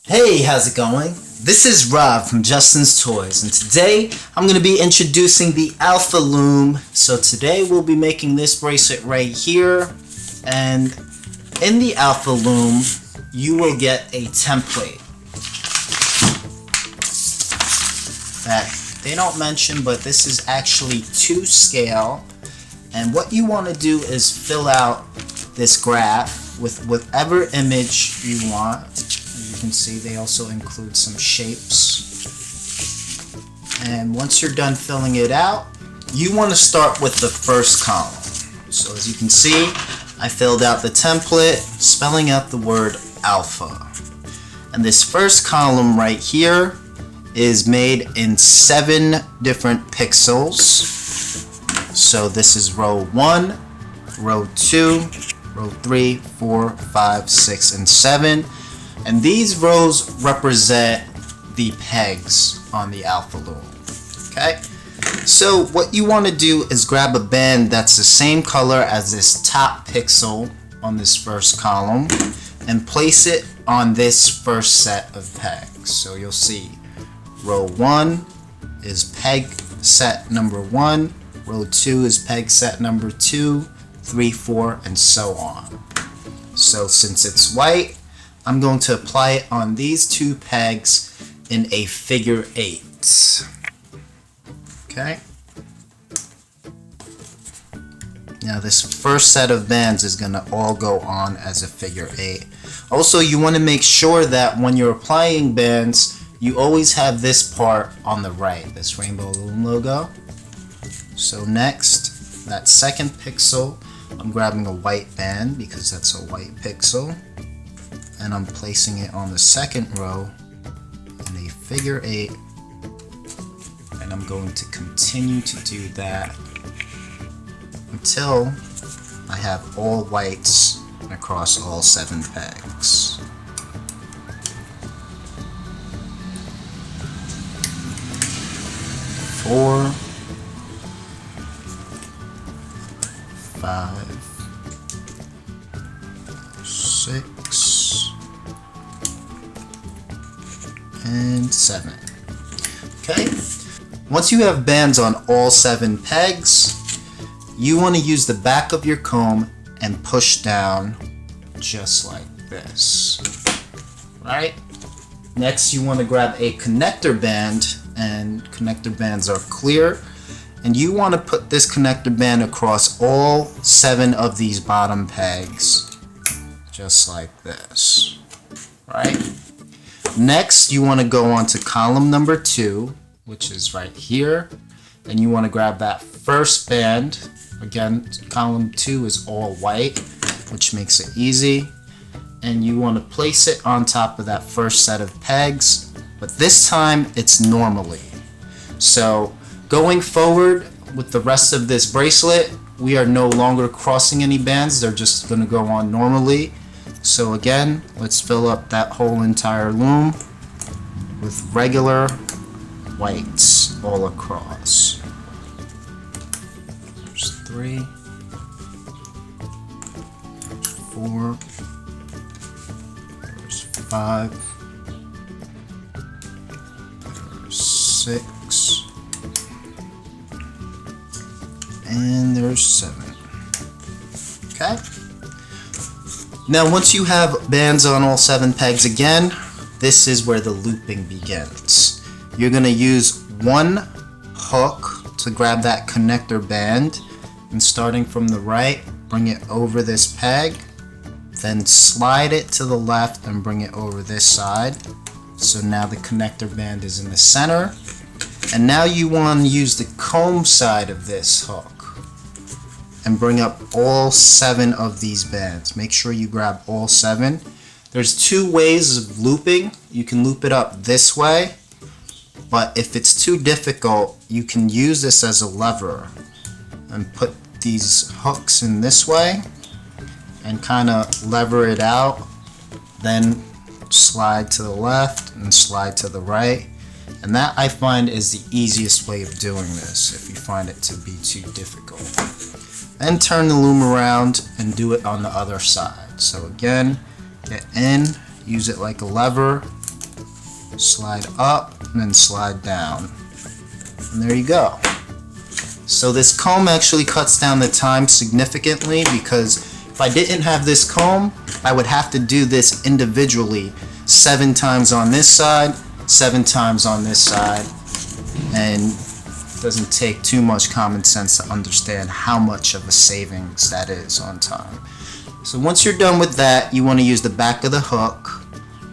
Hey, how's it going? This is Rob from Justin's Toys, and today I'm going to be introducing the Alpha Loom. So today we'll be making this bracelet right here, and in the Alpha Loom you will get a template that they don't mention, but this is actually to scale, and what you want to do is fill out this graph with whatever image you want. You can see they also include some shapes, and once you're done filling it out, you want to start with the first column. So as you can see, I filled out the template spelling out the word alpha, and this first column right here is made in 7 different pixels. So this is row 1, row 2, row 3, 4, 5, 6, and 7. And these rows represent the pegs on the Alpha Loom. Okay? So what you want to do is grab a band that's the same color as this top pixel on this first column and place it on this first set of pegs. So you'll see row 1 is peg set number 1, row 2 is peg set number 2, 3, 4, and so on. So since it's white, I'm going to apply it on these 2 pegs in a figure 8. Okay. Now this first set of bands is going to all go on as a figure 8. Also, you want to make sure that when you're applying bands, you always have this part on the right, this Rainbow Loom logo. So next, that second pixel, I'm grabbing a white band because that's a white pixel, and I'm placing it on the second row in a figure 8, and I'm going to continue to do that until I have all whites across all 7 pegs. Four, 5, 6, and 7. Okay, once you have bands on all 7 pegs, you want to use the back of your comb and push down just like this. Right? Next, you want to grab a connector band, and connector bands are clear, and you want to put this connector band across all 7 of these bottom pegs just like this. Right? Next, you want to go on to column number 2, which is right here, and you want to grab that first band. Again, column 2 is all white, which makes it easy, and you want to place it on top of that first set of pegs, but this time it's normally. So going forward with the rest of this bracelet, we are no longer crossing any bands, they're just going to go on normally. So again, let's fill up that whole entire loom with regular whites all across. There's 3, 4, there's 5, there's 6, and there's 7. Okay? Now once you have bands on all 7 pegs again, this is where the looping begins. You're going to use one hook to grab that connector band, and starting from the right, bring it over this peg, then slide it to the left and bring it over this side. So now the connector band is in the center, and now you want to use the comb side of this hook and bring up all 7 of these bands. Make sure you grab all 7. There's 2 ways of looping. You can loop it up this way, but if it's too difficult, you can use this as a lever and put these hooks in this way and kind of lever it out, then slide to the left and slide to the right. And that, I find, is the easiest way of doing this if you find it to be too difficult. Then turn the loom around and do it on the other side. So again, get in, use it like a lever, slide up, and then slide down. And there you go. So this comb actually cuts down the time significantly, because if I didn't have this comb, I would have to do this individually 7 times on this side, 7 times on this side, and it doesn't take too much common sense to understand how much of a savings that is on time. So once you're done with that, you want to use the back of the hook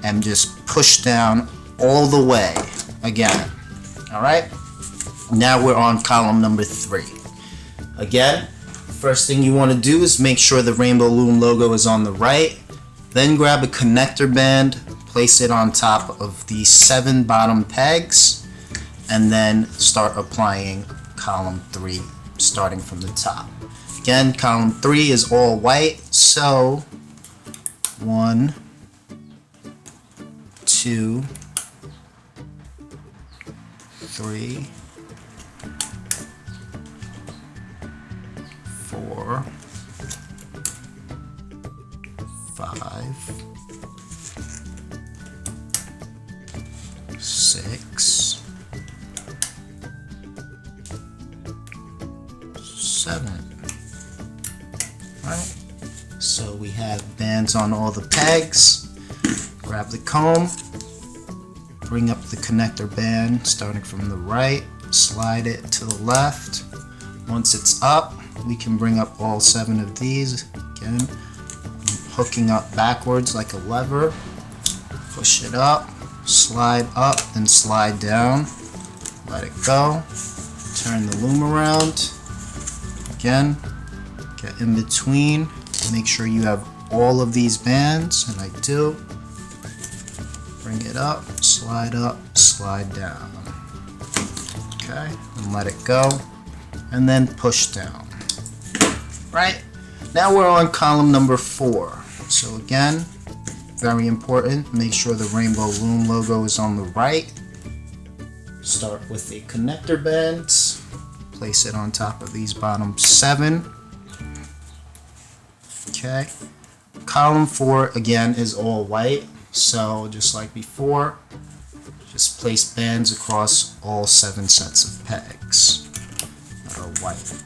and just push down all the way again. Alright? Now we're on column number 3. Again, first thing you want to do is make sure the Rainbow Loom logo is on the right. Then grab a connector band, place it on top of the 7 bottom pegs, and then start applying column 3 starting from the top. Again, column 3 is all white, so 1, 2, 3, 4, 5, 6, 7. Right? So we have bands on all the pegs. Grab the comb, bring up the connector band starting from the right, slide it to the left. Once it's up, we can bring up all 7 of these. Again, hooking up backwards like a lever. Push it up, slide up, and slide down. Let it go. Turn the loom around. Again, get in between. Make sure you have all of these bands, and I do. Bring it up, slide down. Okay, and let it go. And then push down. Right? Now we're on column number 4. So again, very important, make sure the Rainbow Loom logo is on the right. Start with a connector band, place it on top of these bottom 7. Okay. Column 4 again is all white, so just like before, just place bands across all 7 sets of pegs that are white.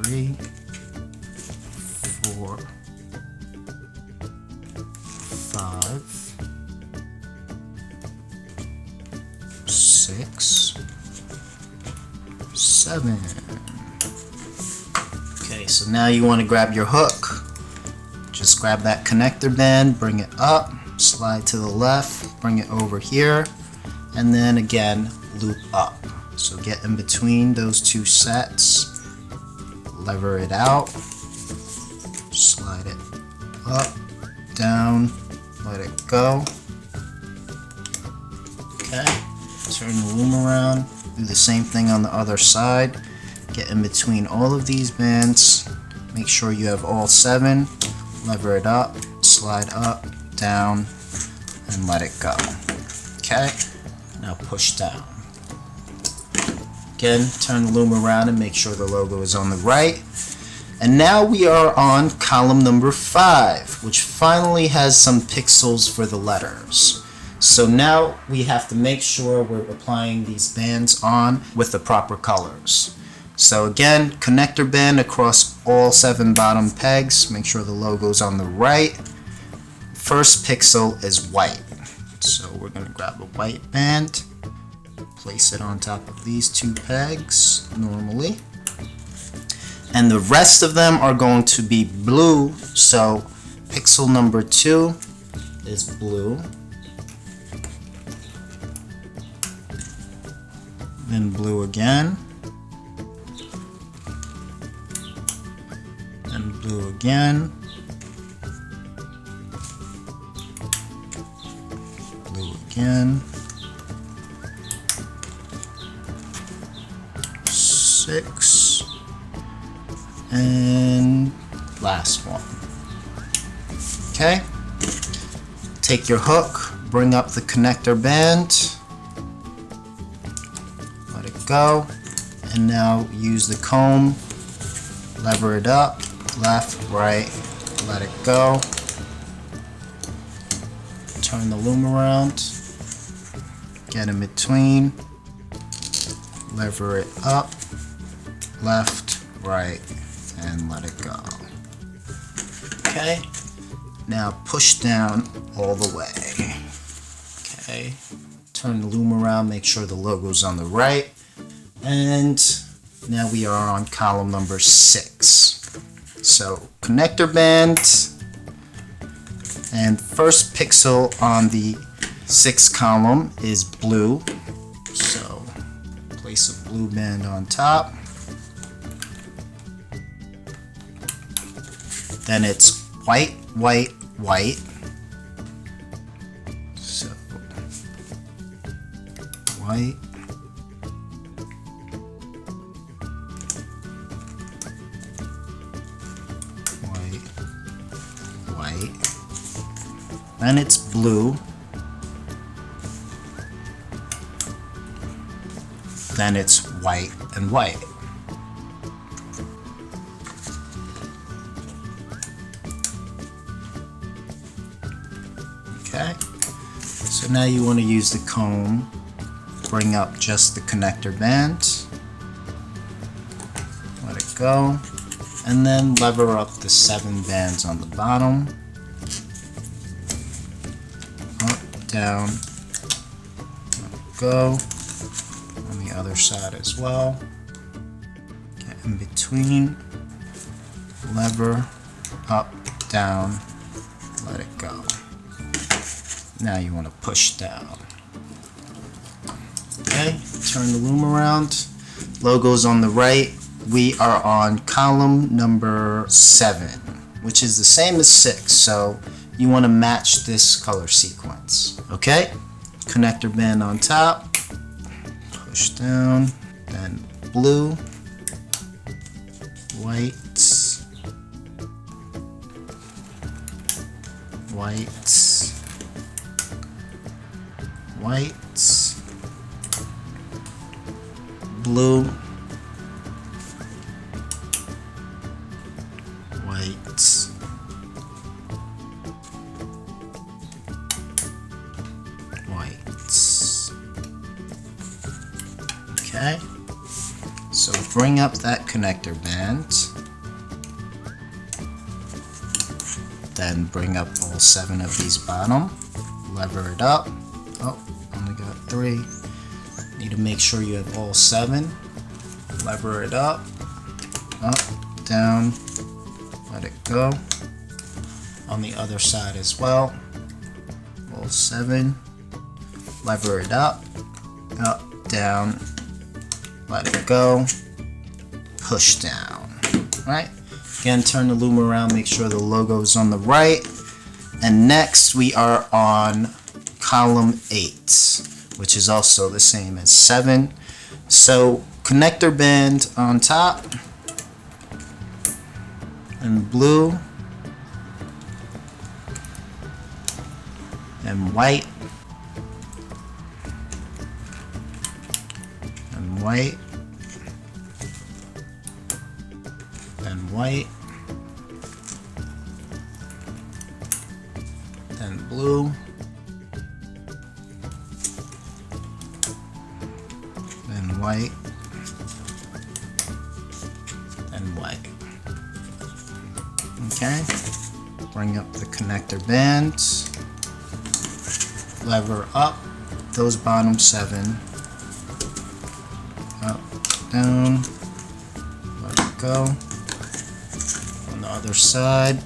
3, 4, 5, 6, 7. Okay, so now you want to grab your hook. Just grab that connector band, bring it up, slide to the left, bring it over here, and then again loop up. So get in between those 2 sets, lever it out, slide it up, down, let it go. Okay, turn the loom around, do the same thing on the other side. Get in between all of these bands, make sure you have all 7, lever it up, slide up, down, and let it go. Okay, now push down. Again, turn the loom around and make sure the logo is on the right. And now we are on column number 5, which finally has some pixels for the letters. So now we have to make sure we're applying these bands on with the proper colors. So again, connector band across all 7 bottom pegs. Make sure the logo's on the right. First pixel is white. So we're going to grab a white band, place it on top of these 2 pegs normally. And the rest of them are going to be blue. So pixel number 2 is blue. Then blue again. And blue again. Blue again. 6. And last one. Okay. Take your hook, bring up the connector band. Let it go. And now use the comb, lever it up, left, right, let it go. Turn the loom around, get in between, lever it up, left, right, and let it go. Okay, now push down all the way. Okay, turn the loom around, make sure the logo's on the right, and now we are on column number 6. So connector band, and first pixel on the 6th column is blue. So place a blue band on top. Then it's white, white, white. So white, white, white. Then it's blue. Then it's white and white. Okay, so now you want to use the comb, bring up just the connector band, let it go, and then lever up the 7 bands on the bottom, up, down, let it go, on the other side as well, get in between, lever, up, down, let it go. Now you want to push down. Okay, turn the loom around. Logo's on the right. We are on column number 7, which is the same as 6, so you want to match this color sequence. Okay, connector band on top, push down, then blue, white, white, white, blue, white, white. Okay, so bring up that connector band, then bring up all 7 of these bottom, lever it up. Oh, only got 3. Need to make sure you have all 7. Lever it up, down, let it go. On the other side as well, all 7. Lever it up, down, let it go, push down. Right? Again, turn the loom around, make sure the logo is on the right. And next we are on column 8, which is also the same as 7. So connector band on top, and blue, and white, and white, and white, and blue, and white, and white. Okay, bring up the connector bands, lever up those bottom 7, up, down, let it go. On the other side,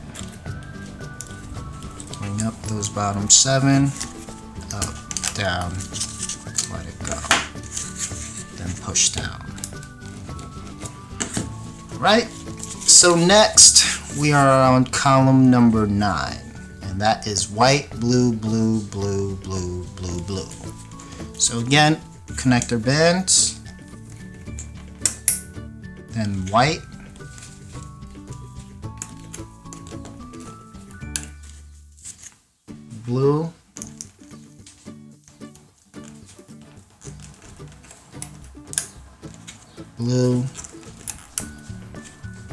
bring up those bottom 7, up, down, let it go. Then push down. Right? So next we are on column number 9, and that is white, blue, blue, blue, blue, blue, blue. So again, connector bands, then white, blue, blue,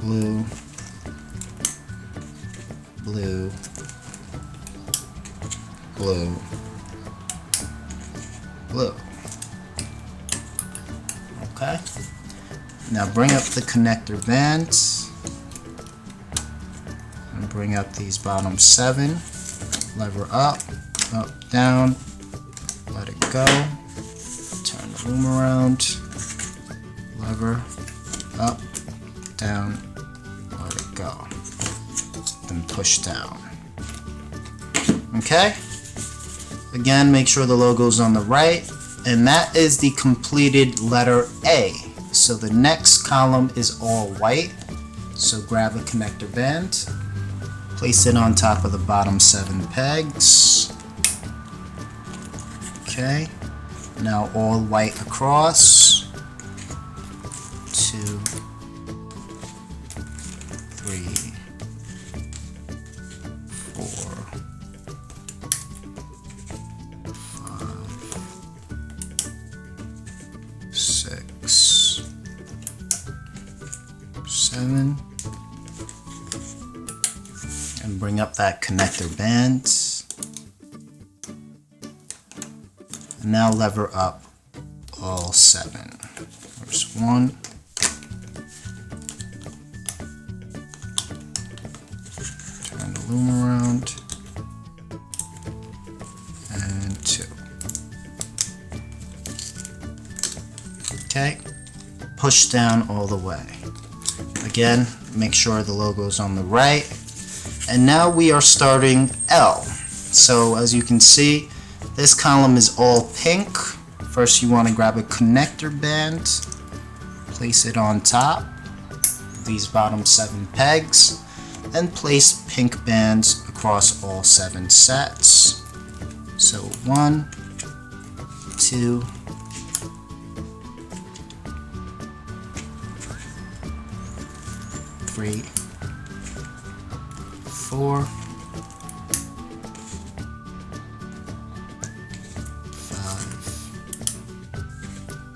blue, blue, blue, blue. Okay. Now bring up the connector bands and bring up these bottom 7. Lever up, down, let it go. Turn the loom around, lever, up, down, let it go. Then push down. Okay? Again, make sure the logo's on the right. And that is the completed letter A. So the next column is all white. So grab a connector band, place it on top of the bottom 7 pegs. Okay, now all white across. 2, 3, 4, 5, 6, 7, and bring up that connector band. And now lever up all 7. There's 1, turn the loom around, and 2. Okay, push down all the way. Again, make sure the logo is on the right. And now we are starting L. So as you can see, this column is all pink. First you want to grab a connector band, place it on top of these bottom 7 pegs, and place pink bands across all 7 sets. So 1, 2, 3, 4, 5,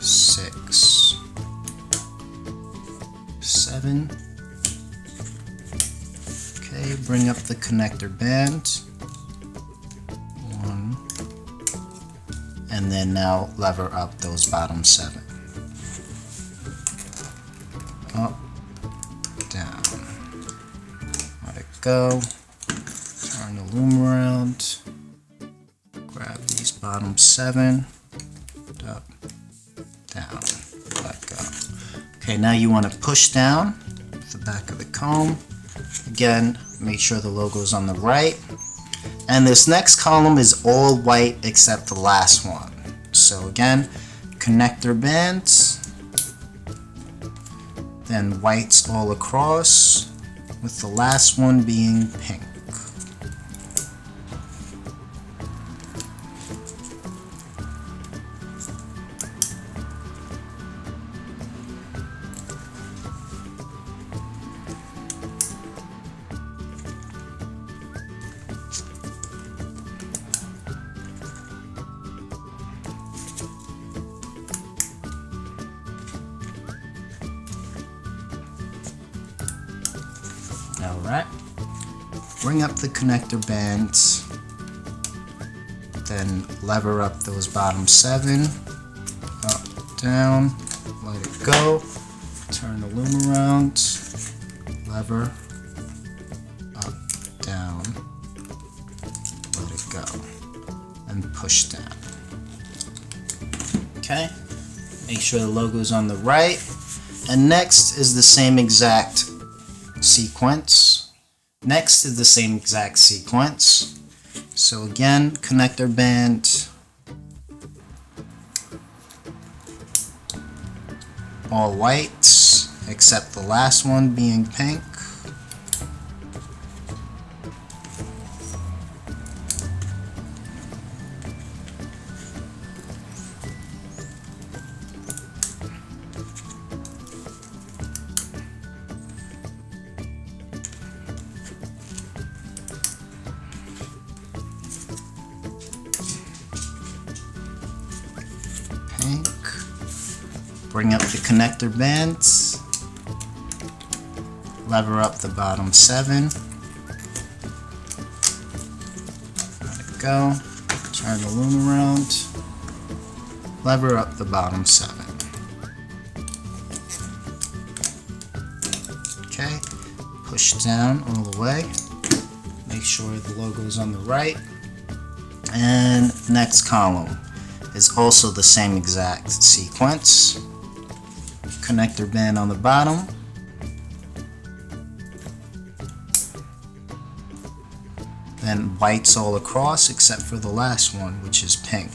6, 7. Okay, bring up the connector band. 1, and then now lever up those bottom 7. Up, down. Let it go. Turn the loom around. Grab these bottom 7. Up, down. Let go. Okay, now you want to push down with the back of the comb. Again, make sure the logo is on the right. And this next column is all white except the last one. So again, connector bands. Then whites all across, with the last one being pink. Alright, bring up the connector bands, then lever up those bottom 7, up, down, let it go, turn the loom around, lever, up, down, let it go, and push down. Okay, make sure the logo is on the right, and next is the same exact sequence. Next is the same exact sequence. So again, connector band, all whites except the last one being pink. Bring up the connector bands, lever up the bottom 7, go. Turn the loom around. Lever up the bottom 7. Okay, push down all the way. Make sure the logo is on the right. And next column is also the same exact sequence. Connector band on the bottom. Then whites all across except for the last one, which is pink.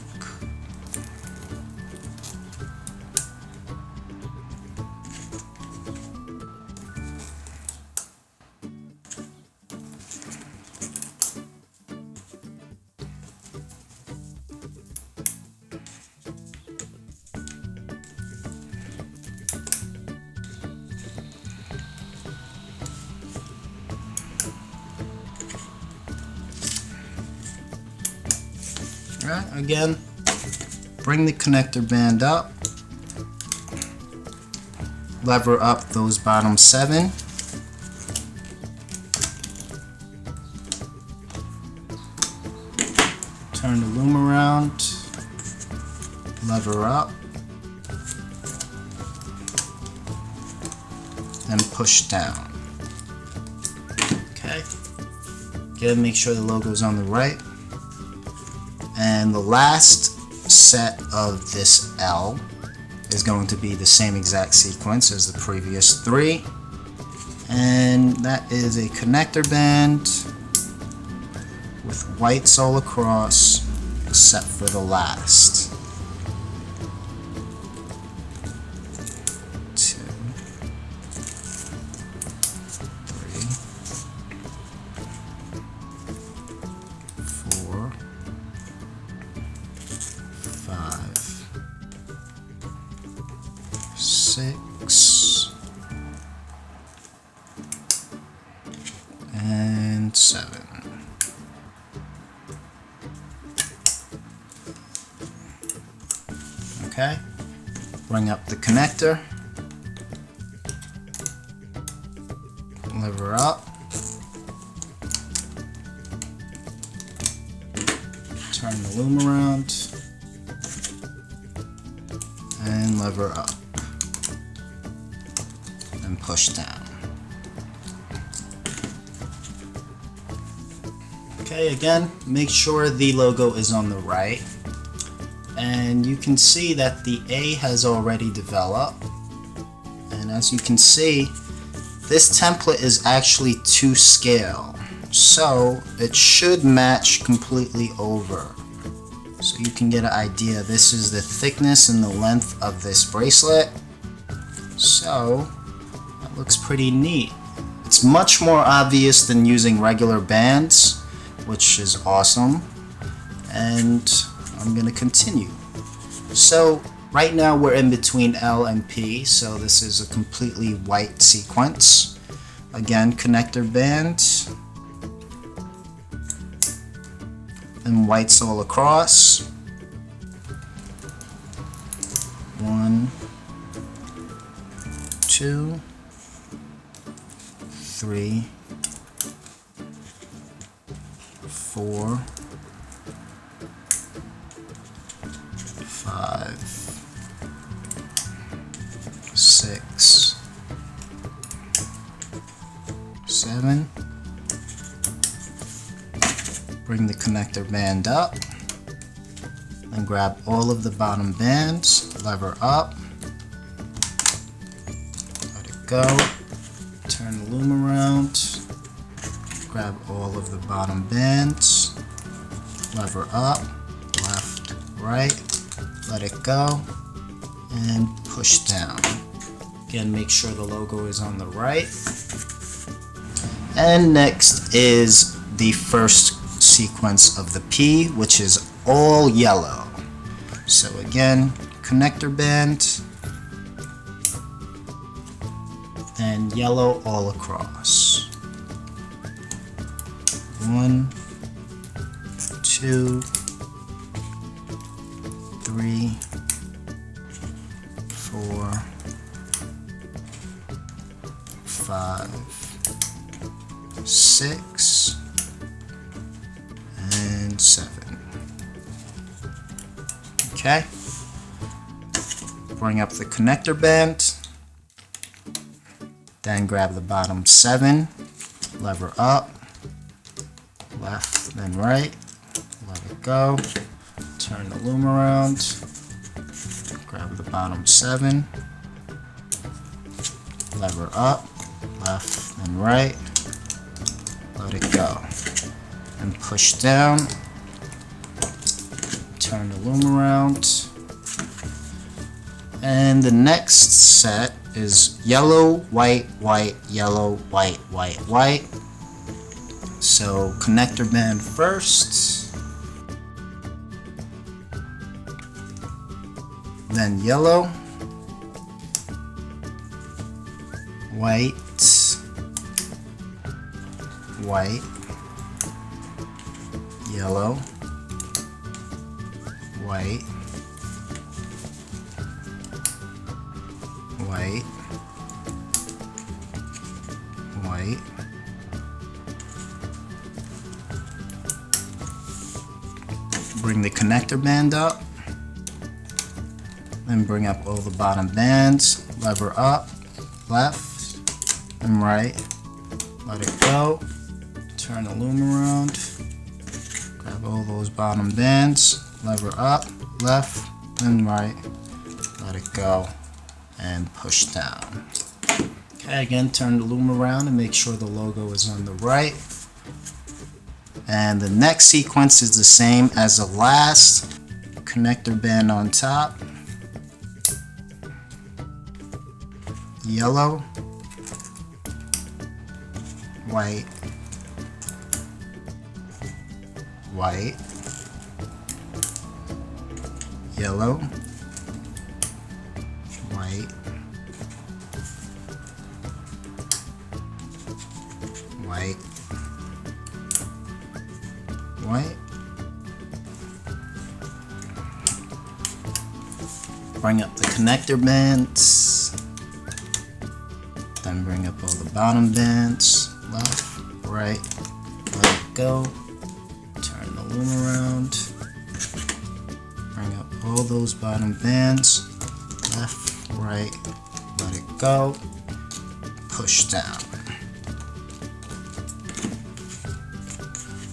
Alright, again, bring the connector band up, lever up those bottom 7, turn the loom around, lever up, and push down. Okay, again, make sure the logo is on the right. And the last set of this L is going to be the same exact sequence as the previous 3. And that is a connector band with whites all across except for the last. 2, 3, 4, 5, 6, and 7. Okay, bring up the connector, lever up, turn the loom around, and lever up and push down. Okay, again, make sure the logo is on the right, and you can see that the A has already developed, and as you can see, this template is actually to scale, so it should match completely over. So you can get an idea. This is the thickness and the length of this bracelet. So that looks pretty neat. It's much more obvious than using regular bands, which is awesome. And I'm gonna continue. So right now we're in between L and P, so this is a completely white sequence. Again, connector band. And whites all across. 1, 2, 3, 4, 5, 6, 7. Bring the connector band up and grab all of the bottom bands, lever up, let it go, turn the loom around, grab all of the bottom bands, lever up, left, right, let it go, and push down. Again, make sure the logo is on the right. And next is the first sequence of the P, which is all yellow. So again, connector band and yellow all across. 1, 2, 3, 4, 5, 6, and 7. Okay. Bring up the connector band. Then grab the bottom 7, lever up, left, then right, let it go, turn the loom around, grab the bottom 7, lever up, left, then right, let it go, and push down, turn the loom around, and the next set is yellow, white, white, yellow, white, white, white. So connector band first, then yellow, white, white, yellow, white, white, white, bring the connector band up, then bring up all the bottom bands, lever up, left and right, let it go, turn the loom around, grab all those bottom bands, lever up, left and right, let it go, and push down. Okay, again, turn the loom around and make sure the logo is on the right. And the next sequence is the same as the last. Connector band on top, yellow, white, white, yellow, white, white, white. Bring up the connector bands, then bring up all the bottom bands, left, right, let it go, turn the loom around, bring up all those bottom bands, left, right, let it go, push down.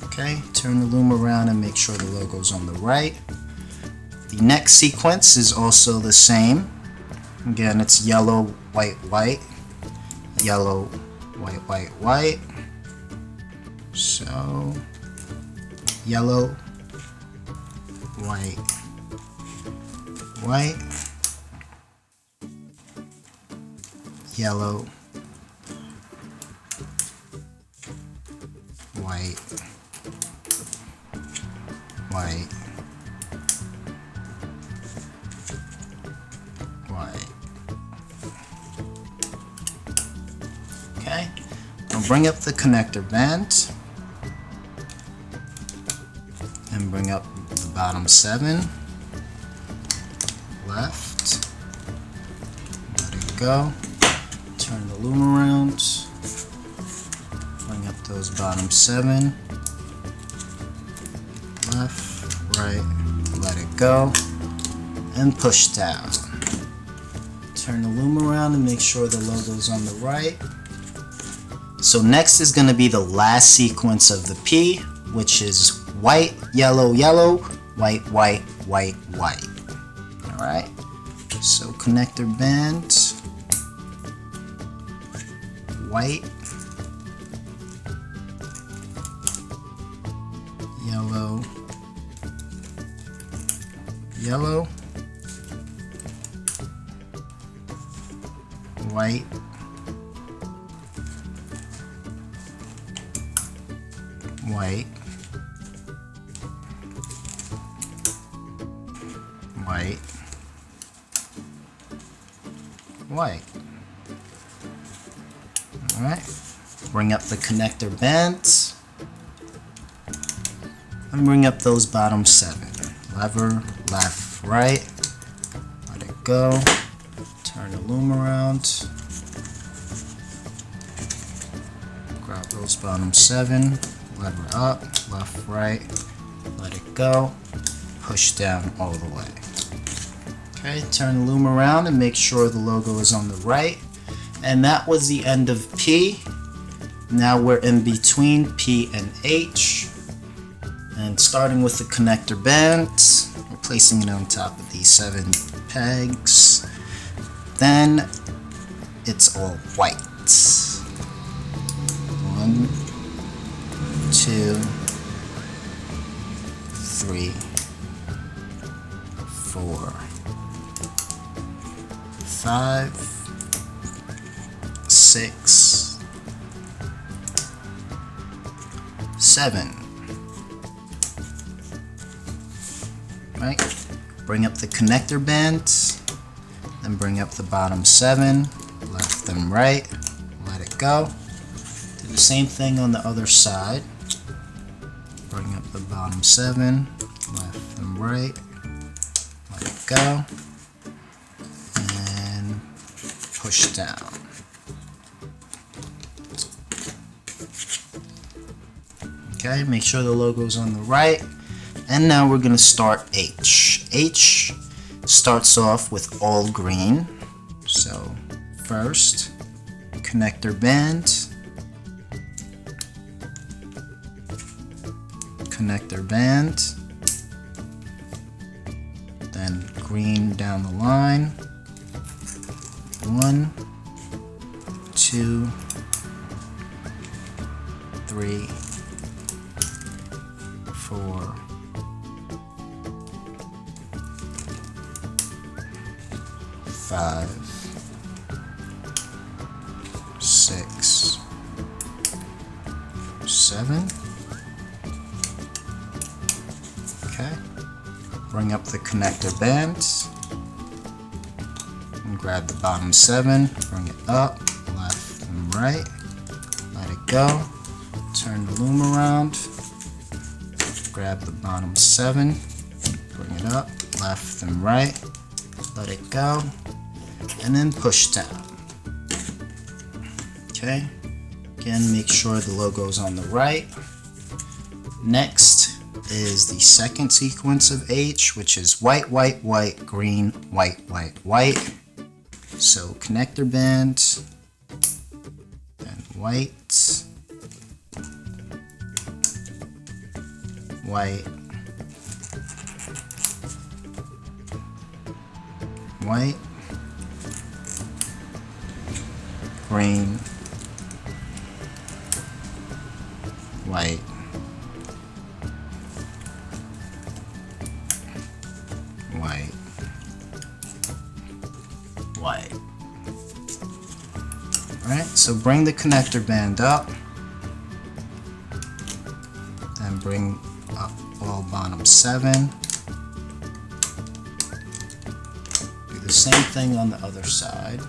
Okay, turn the loom around and make sure the logo's on the right. The next sequence is also the same. Again, it's yellow, white, white, yellow, white, white, white. So, yellow, white, white, yellow, white, white, white. Okay, now bring up the connector band and bring up the bottom 7, left, let it go, turn the loom around, bring up those bottom 7, left, right, let it go, and push down. Turn the loom around and make sure the logo's on the right. So next is going to be the last sequence of the P, which is white, yellow, yellow, white, white, white, white. Alright, so connector band, white, yellow, yellow, white, white, white, white. Alright, bring up the connector bands and bring up those bottom 7. Lever, left, right, let it go, turn the loom around, grab those bottom 7, lever up, left, right, let it go, push down all the way. Okay, turn the loom around and make sure the logo is on the right. And that was the end of P. Now we're in between P and H. And starting with the connector band, we're placing it on top of these 7 pegs. Then it's all white. 1, 2, 3, 4, 5, 6, 7. Right? Bring up the connector band, then bring up the bottom 7, left and right, let it go. Do the same thing on the other side. Bring up the bottom 7, left and right, let it go, and push down. Okay, make sure the logo's on the right. And now we're going to start H. H starts off with all green. So first, connector band, connector band, then green down the line. 1, 2, 3, 4, 5, 6, 7. Okay. Bring up the connector band and grab the bottom 7. Bring it up, left and right. Let it go. Turn the loom around. Grab the bottom 7. Bring it up, left and right. Let it go. And then push down. Okay, again, make sure the logo's on the right. Next is the second sequence of H, which is white, white, white, green, white, white, white. So connector band, then white, white, white, green, white, white, white. Alright, so bring the connector band up and bring up all bottom 7. Do the same thing on the other side.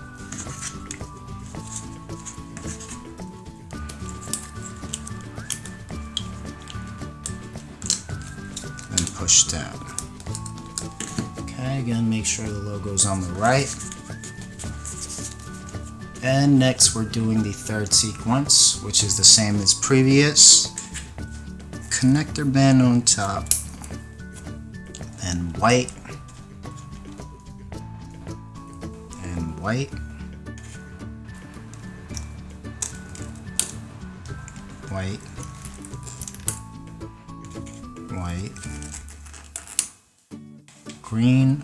And push down. Okay, again, make sure the logo's on the right. And next we're doing the third sequence, which is the same as previous. Connector band on top, and white, and white, white, white, green,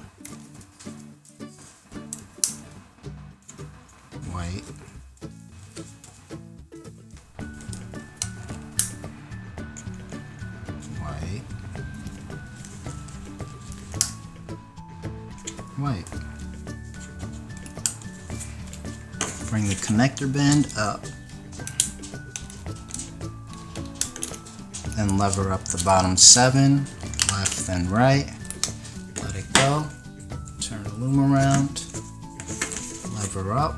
white, white, white. Bring the connector band up and lever up the bottom 7, left and right. Let it go. Turn the loom around. Lever up,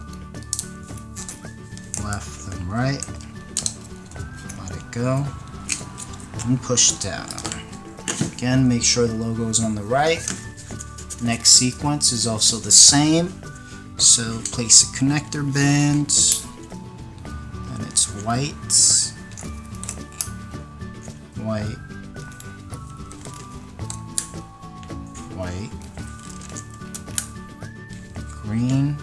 left and right. Let it go. And push down. Again, make sure the logo is on the right. Next sequence is also the same. So place a connector band, and it's white, white, white, green,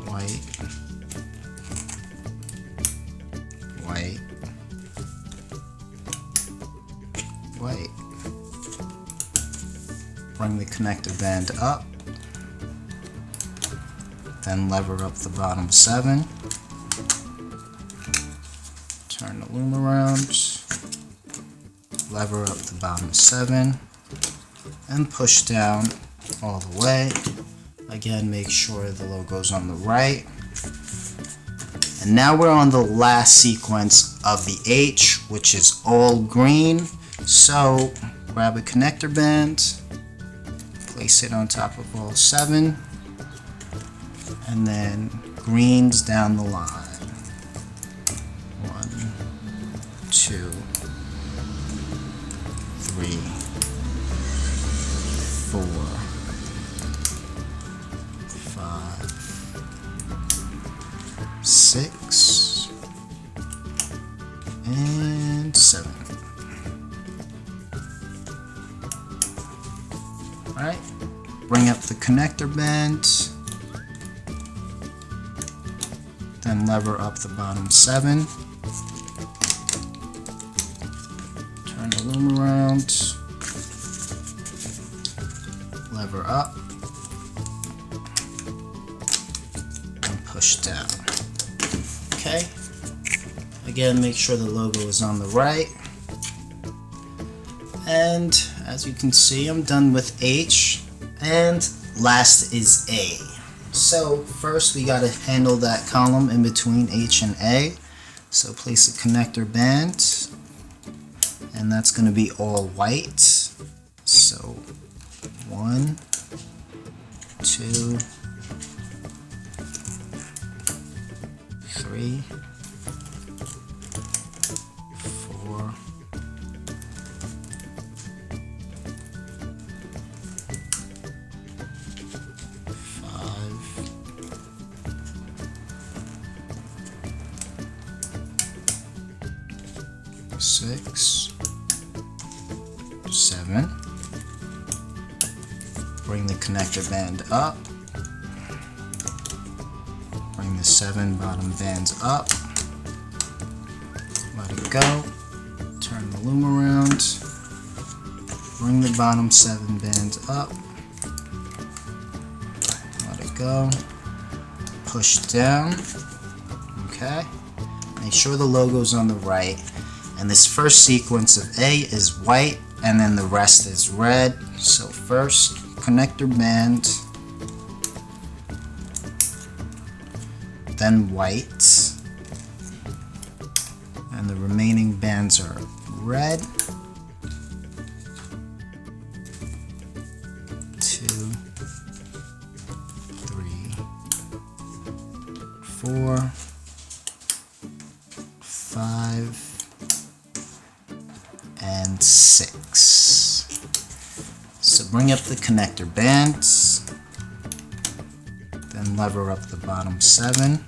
white, white, white. Bring the connector band up, then lever up the bottom 7, turn the loom around, lever up the bottom 7, and push down all the way. Again, make sure the logo's on the right. And now we're on the last sequence of the H, which is all green. So grab a connector band, place it on top of all 7, and then greens down the line. 1, 2, 3, 4, 5, 6, and 7. Alright, bring up the connector band, then lever up the bottom 7, turn the loom around, lever up, and push down. Okay, again, make sure the logo is on the right. And as you can see, I'm done with H, and last is A. So first we gotta handle that column in between H and A. So place a connector band, and that's gonna be all white. So 1, 2, 3, 4, 6, 7. Bring the connector band up. Bring the 7 bottom bands up. Let it go. Turn the loom around. Bring the bottom 7 bands up. Let it go. Push down. Okay. Make sure the logo's on the right. And this first sequence of A is white, and then the rest is red. So first, connector band, then white, and the remaining bands are red. 2, 3, 4, 5, and 6. So bring up the connector bands, then lever up the bottom 7,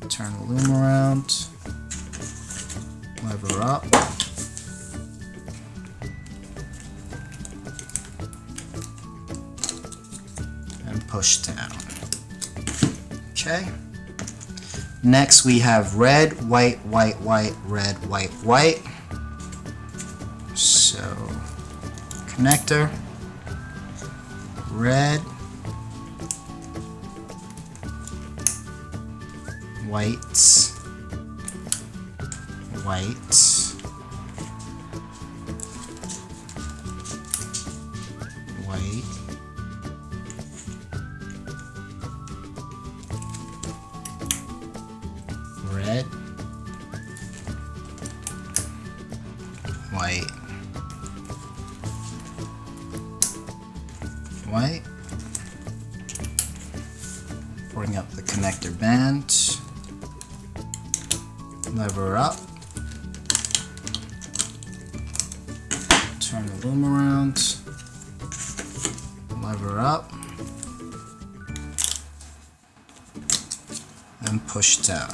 turn the loom around, lever up, and push down. Okay. Next we have red, white, white, white, red, white, white. So connector, red, white, white, white, red, white, white. Bring up the connector band, lever up, turn the loom around, lever up, and push down.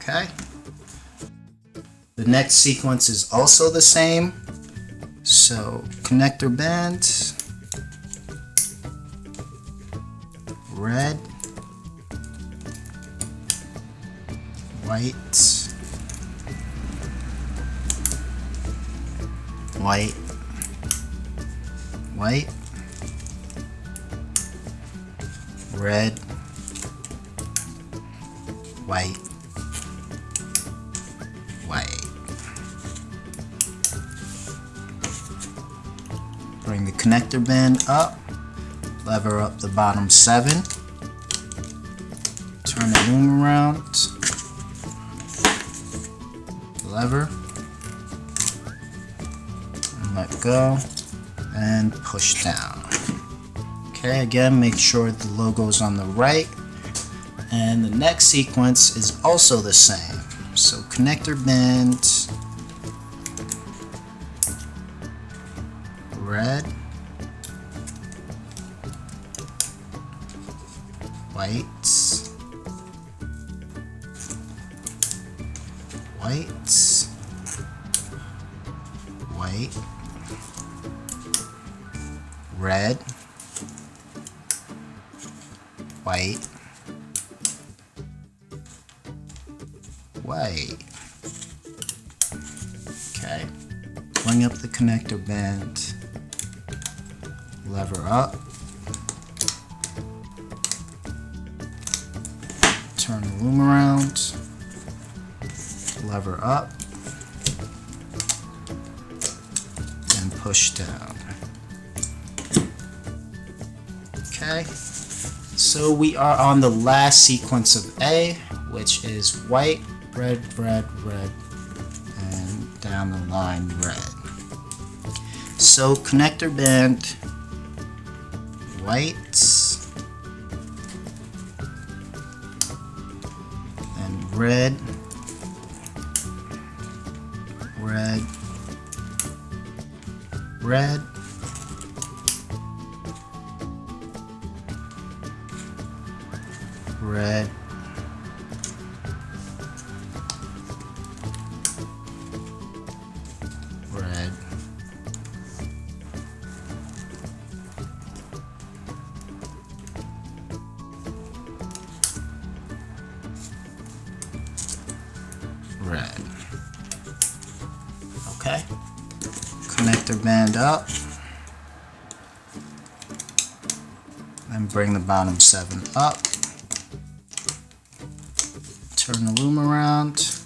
Okay. The next sequence is also the same. So connector band, red, white, white, white, red, white, white. Bring the connector band up, lever up the bottom 7, turn the loom around, lever, and let go, and push down. Okay, again, make sure the logo is on the right, and the next sequence is also the same. So connector band, red, white, white, white, red, white, white. Okay, bring up the connector band, lever up, turn the loom around, lever up, and push down. Okay, so we are on the last sequence of A, which is white, red, red, red, and down the line red. So connector band, white, and red, red, red, red, red, red. Okay, connector band up, and bring the bottom 7 up, turn the loom around,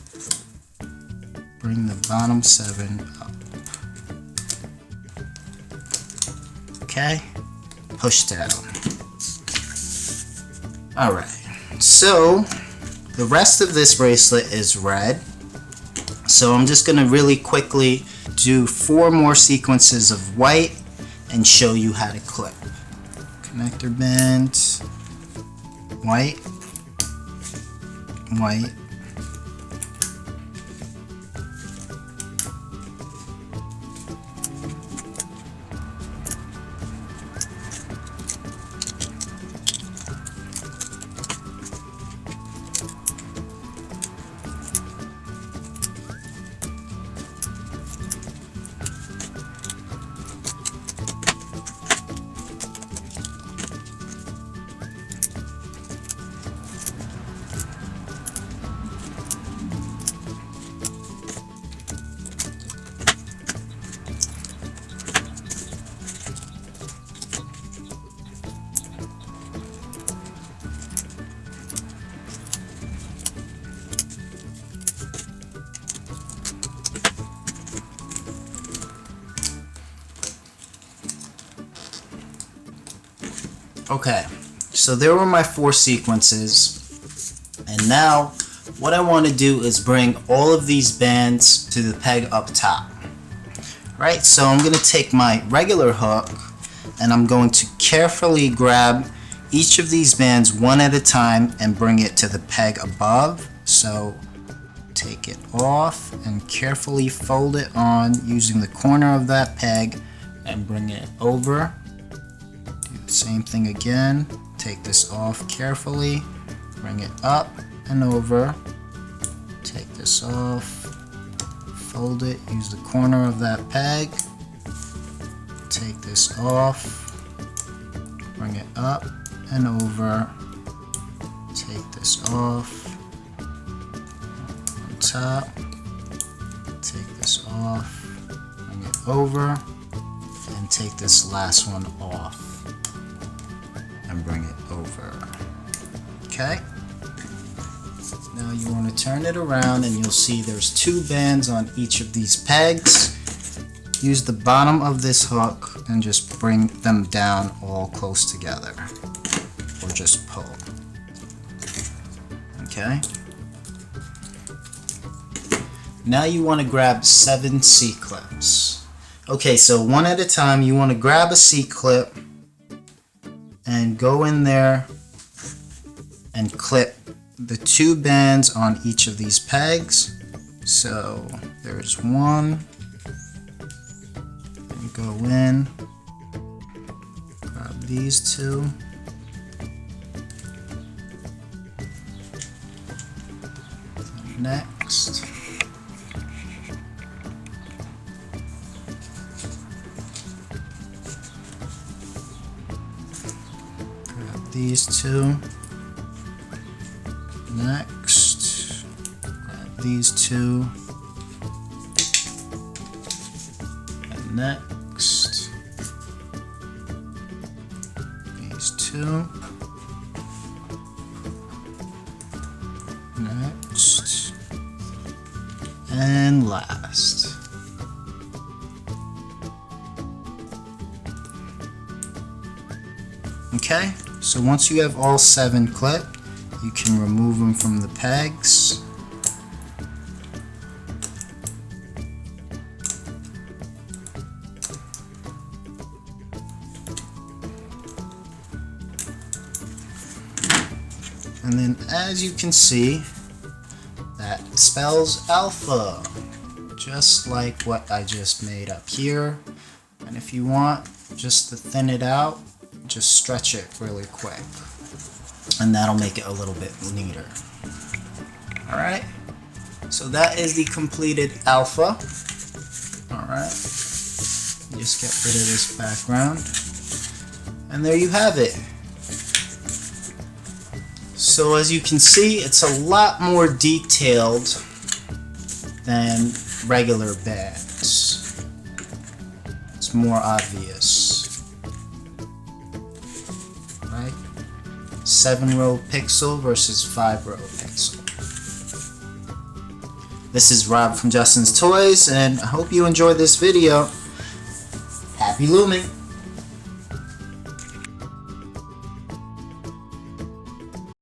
bring the bottom 7 up. Okay, push down. Alright, so the rest of this bracelet is red. So I'm just going to really quickly do 4 more sequences of white and show you how to clip. Connector band, white, white, Okay, so there were my 4 sequences, and now what I want to do is bring all of these bands to the peg up top. Right, so I'm going to take my regular hook and I'm going to carefully grab each of these bands one at a time and bring it to the peg above. So take it off and carefully fold it on using the corner of that peg and bring it over. Same thing again, take this off carefully, bring it up and over, this off, fold it, use the corner of that peg, take this off, bring it up and over, take this off, on top, take this off, bring it over, and take this last one off and bring it over. Okay? Now you want to turn it around and you'll see there's 2 bands on each of these pegs. Use the bottom of this hook and just bring them down all close together, or just pull. Okay? Now you want to grab 7 C-clips. Okay, so one at a time, you want to grab a C-clip and go in there and clip the 2 bands on each of these pegs. So there's one, and go in, grab these 2, next, grab these 2, next, grab these 2, and next, these 2, next, and last. Okay, so once you have all 7 clipped, you can remove them from the pegs. And then as you can see, that spells alpha, just like what I just made up here. And if you want just to thin it out, just stretch it really quick, and that'll make it a little bit neater. Alright, so that is the completed alpha. Alright, just get rid of this background, and there you have it. So as you can see, it's a lot more detailed than regular bands. It's more obvious, right? 7-row pixel versus 5-row pixel. This is Rob from Justin's Toys, and I hope you enjoyed this video. Happy looming!